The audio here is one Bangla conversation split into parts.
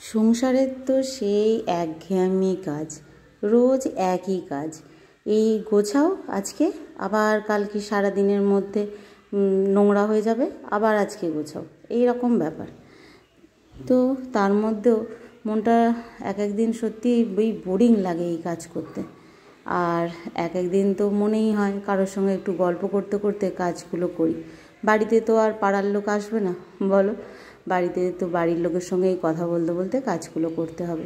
সংসারের তো সেই একঘেয়েমি কাজ, রোজ একই কাজ। এই গোছাও আজকে, আবার কালকে সারা দিনের মধ্যে নোংরা হয়ে যাবে, আবার আজকে গোছাও, এই রকম ব্যাপার। তো তার মধ্যেও মনটা এক একদিন সত্যি বোরিং লাগে এই কাজ করতে। আর এক একদিন তো মনেই হয় কারোর সঙ্গে একটু গল্প করতে করতে কাজগুলো করি। বাড়িতে তো আর পাড়ার লোক আসবে না, বলো, বাড়িতে তো বাড়ির লোকের সঙ্গেই কথা বলতে বলতে কাজগুলো করতে হবে।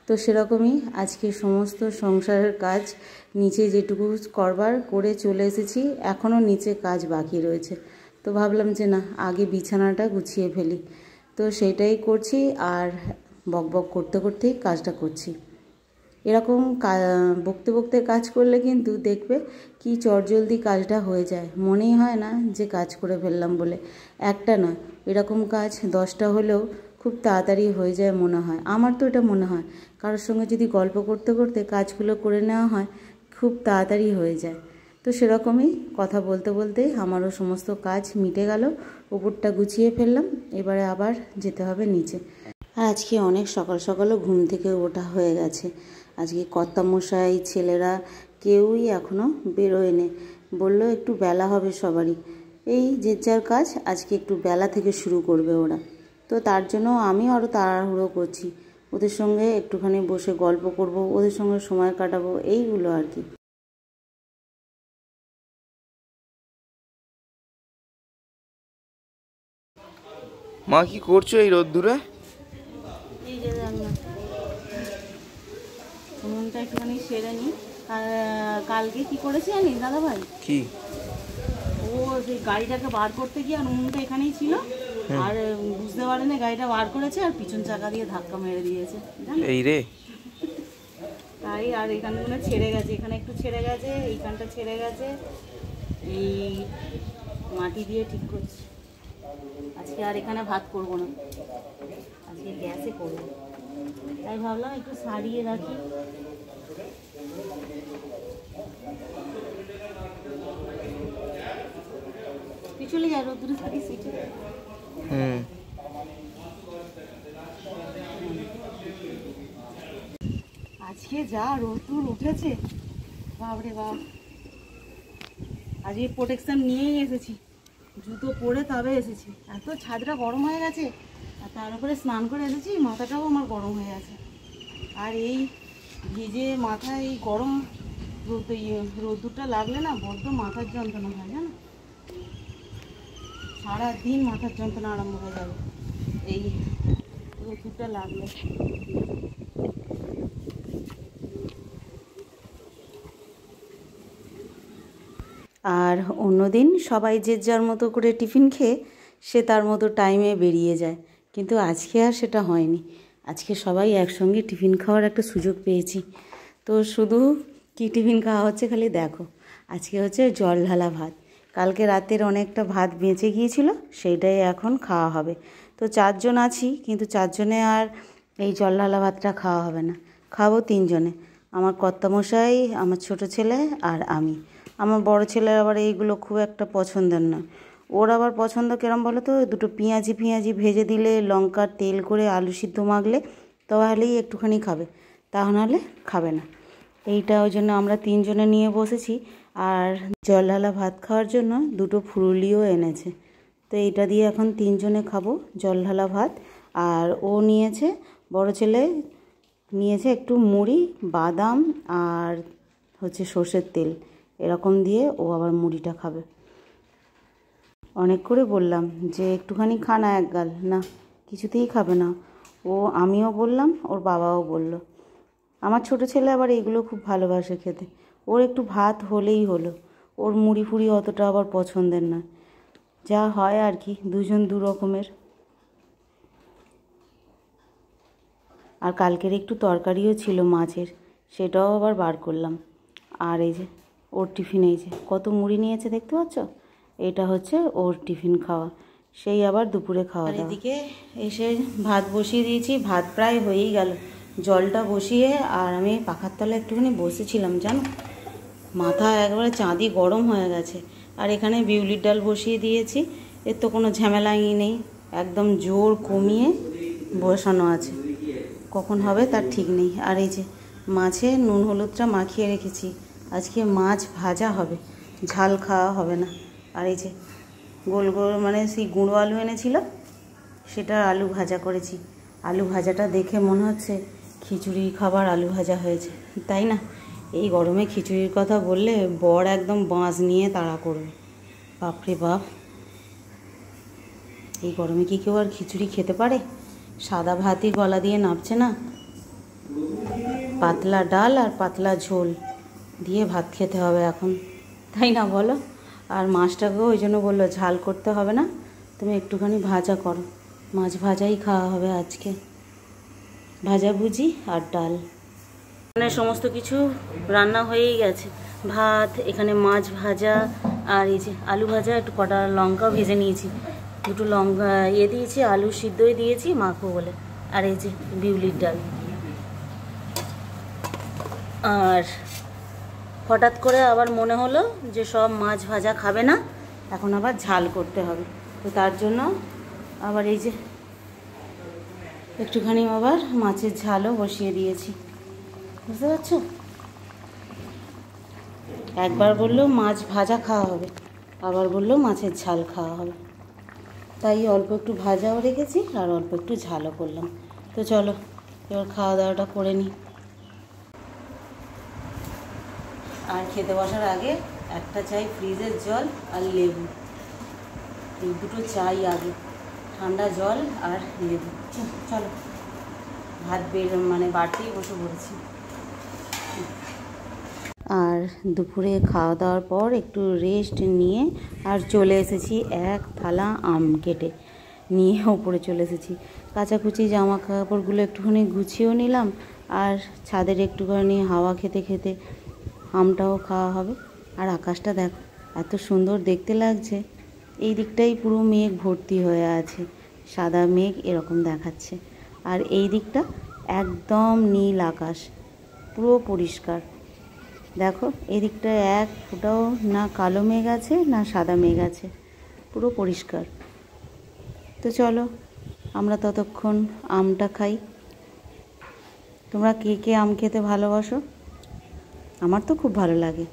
তো সেরকমই আজকে সমস্ত সংসারের কাজ নিচে যেটুকু করবার করে চলে এসেছি, এখনও নিচে কাজ বাকি রয়েছে। তো ভাবলাম যে না, আগে বিছানাটা গুছিয়ে ফেলি। তো সেইটাই করছি, আর বকবক করতে করতেই কাজটা করছি। এরকম বকতে বকতে কাজ করলে কিন্তু দেখবে কি চটজলদি কাজটা হয়ে যায়, মনেই হয় না যে কাজ করে ফেললাম বলে। একটা নয়, এরকম কাজ 10টা হলেও খুব তাড়াতাড়ি হয়ে যায় মনে হয়। আমার তো এটা মনে হয়, কারোর সঙ্গে যদি গল্প করতে করতে কাজগুলো করে নেওয়া হয় খুব তাড়াতাড়ি হয়ে যায়। তো সেরকমই কথা বলতে বলতে আমারও সমস্ত কাজ মিটে গেল, উপরটা গুছিয়ে ফেললাম। এবারে আবার যেতে হবে নিচে। আর আজকে অনেক সকাল সকালও ঘুম থেকে ওঠা হয়ে গেছে। আজকে কর্তামশাই, ছেলেরা কেউই এখনও বেরোয়নি। বললো একটু বেলা হবে সবারই, এই যে যার কাজ আজকে একটু বেলা থেকে শুরু করবে ওরা। তো তার জন্য আমি আরও তাড়াহুড়ো করছি, ওদের সঙ্গে একটুখানি বসে গল্প করব, ওদের সঙ্গে সময় কাটাবো, এইগুলো আর কি। মা কি করছো এই রোদ্দুরে? এই যে উনুনটা একটুখানি সেরে নিই। কালকে কি করেছি জানি দাদা ভাই? কি? ও সেই গাড়িটাকে বার করতে গিয়ে, আর উনুনটা এখানেই ছিল, আর বুঝতে পারেনি গাড়িটা বার করেছে, আর পিছন চাকা দিয়ে ধাক্কা মেরে দিয়েছে। এই রে, তাই আর এখানগুলো ছেড়ে গেছে, এখানে একটু ছেড়ে গেছে, এইখানটা ছেড়ে গেছে। এই মাটি দিয়ে ঠিক করছি। আজকে আর এখানে ভাত করব না, আজকে গ্যাসে করবো। তাই ভাবলাম একটু সারিয়ে রাখি। তুই চলে যা, রোদ্দুরে থাকিস। আজকে যা রোদ্দুর উঠেছে, বাপরে বাপ। আজকে প্রোটেকশন নিয়েই এসেছি, জুতো পরে তবে এসেছি। এত ছাদটা গরম হয়ে গেছে, আর তার উপরে স্নান করে এসেছি, মাথাটাও আমার গরম হয়ে গেছে। আর এই ভিজে মাথায় এই গরম রোদ্দুরটা লাগলে না বড্ড মাথার যন্ত্রণা হয়, জানো, সারাদিন মাথার যন্ত্রণা আরম্ভ হয়ে যাবে এই রোদ্দুরটা লাগলে। আর অন্যদিন সবাই যে যার মতো করে টিফিন খেয়ে সে তার মতো টাইমে বেরিয়ে যায়, কিন্তু আজকে আর সেটা হয়নি। আজকে সবাই একসঙ্গে টিফিন খাওয়ার একটা সুযোগ পেয়েছি। তো শুধু কি টিফিন খাওয়া হচ্ছে খালি দেখো, আজকে হচ্ছে জল ঢালা ভাত। কালকে রাতের অনেকটা ভাত বেঁচে গিয়েছিল, সেইটাই এখন খাওয়া হবে। তো 4 জন আছি, কিন্তু 4 জনে আর এই জল ঢালা ভাতটা খাওয়া হবে না, খাবো 3 জনে। আমার কর্তামশাই, আমার ছোট ছেলে আর আমি। আমার বড় ছেলের আবার এইগুলো খুব একটা পছন্দের নয়। ওর আবার পছন্দ কেরম বলো তো, দুটো পেঁয়াজি ভেজে দিলে, লঙ্কার তেল করে আলু সিদ্ধ মাখলে তাহলেই একটুখানি খাবে, তা নাহলে খাবে না। এইটা ওই জন্য আমরা 3 জনে নিয়ে বসেছি। আর জল ঢালা ভাত খাওয়ার জন্য 2টো ফুরুলিও এনেছে। তো এইটা দিয়ে এখন 3 জনে খাবো জল ঢালা ভাত। আর ও নিয়েছে, বড় ছেলে নিয়েছে একটু মুড়ি, বাদাম আর হচ্ছে সর্ষের তেল, এরকম দিয়ে ও আবার মুড়িটা খাবে। অনেক করে বললাম যে একটুখানি খা না, এক গাল, না, কিছুতেই খাবে না ও। আমিও বললাম, ওর বাবাও বলল। আমার ছোট ছেলে আবার এইগুলো খুব ভালোবাসে খেতে, ওর একটু ভাত হলেই হলো। ওর মুড়ি ফুড়ি অতটা আবার পছন্দের না, যা হয় আর কি, 2 জন 2 রকমের। আর কালকের একটু তরকারিও ছিল মাছের, সেটাও আবার বার করলাম। আর এই যে ওর টিফিন, এই যে কত মুড়ি নিয়েছে দেখতে পাচ্ছ, এটা হচ্ছে ওর টিফিন খাওয়া, সেই আবার দুপুরে খাওয়া দাওয়া। এদিকে এসে ভাত বসিয়ে দিয়েছি, ভাত প্রায় হয়েই গেল। জলটা বসিয়ে আর আমি পাখার তলায় একটুখানি বসেছিলাম, জানো, মাথা একবারে চাঁদি গরম হয়ে গেছে। আর এখানে বিউলির ডাল বসিয়ে দিয়েছি, এর তো কোনো ঝামেলাই নেই, একদম জোর কমিয়ে বসানো আছে। কখন হবে তার ঠিক নেই। আর এই যে মাছে নুন হলুদটা মাখিয়ে রেখেছি, আজকে মাছ ভাজা হবে, ঝাল খাওয়া হবে না। আর এই যে গোল গোল মানে সেই গুঁড়ো আলু এনেছিল, সেটা আলু ভাজা করেছি। আলু ভাজাটা দেখে মনে হচ্ছে খিচুড়ি খাবার আলু ভাজা হয়েছে, তাই না? এই গরমে খিচুড়ির কথা বললে বর একদম বাঁশ নিয়ে তাড়া করবে। বাপরে বাপ, এই গরমে কি কেউ আর খিচুড়ি খেতে পারে? সাদা ভাতই গলা দিয়ে নামছে না। পাতলা ডাল আর পাতলা ঝোল দিয়ে ভাত খেতে হবে এখন, তাই না বলো? আর মাছটাকেও ওই জন্য বললো ঝাল করতে হবে না, তুমি একটুখানি ভাজা করো। মাছ ভাজাই খাওয়া হবে আজকে, ভাজাভুজি আর ডাল। এখানে সমস্ত কিছু রান্না হয়েই গেছে, ভাত, এখানে মাছ ভাজা, আর এই যে আলু ভাজা, একটু কটা লঙ্কাও ভেজে নিয়েছি, দুটো লঙ্কা দিয়েছি, আলু সিদ্ধই দিয়েছি মাখো বলে। আর এই যে বিউলির ডাল। আর হঠাৎ করে আবার মনে হলো যে সব মাছ ভাজা খাবে না, এখন আবার ঝাল করতে হবে। তো তার জন্য আবার এই যে একটুখানি আবার মাছের ঝালও বসিয়ে দিয়েছি, বুঝতে পারছো? একবার বললো মাছ ভাজা খাওয়া হবে, আবার বললো মাছের ঝাল খাওয়া হবে, তাই অল্প একটু ভাজাও রেখেছি আর অল্প একটু ঝালও করলাম। তো চলো এবার খাওয়া দাওয়াটা করে নিই। আর খেতে বসার আগে একটা চাই ফ্রিজের জল আর লেবু, এই দুটো চাই আগে, ঠান্ডা জল আর লেবু। চলো ভাত বাড়তেই বসে পড়েছি। আর দুপুরে খাওয়া দাওয়ার পর একটু রেস্ট নিয়ে আর চলে এসেছি এক থালা আম কেটে নিয়ে ওপরে চলে এসেছি। কাচাকুচি জামা কাপড়গুলো একটুখানি গুছিয়েও নিলাম, আর ছাদের একটুখানি হাওয়া খেতে খেতে আমটাও খাওয়া হবে। আর আকাশটা দেখো এত সুন্দর দেখতে লাগছে, এই দিকটাই পুরো মেঘ ভর্তি হয়ে আছে, সাদা মেঘ এরকম দেখাচ্ছে। আর এই দিকটা একদম নীল আকাশ, পুরো পরিষ্কার। দেখো এই দিকটায় এক ফোঁটাও না কালো মেঘ আছে না সাদা মেঘ আছে, পুরো পরিষ্কার। তো চলো আমরা ততক্ষণ আমটা খাই। তোমরা কে কে আম খেতে ভালোবাসো? আমার তো খুব ভালো লাগে।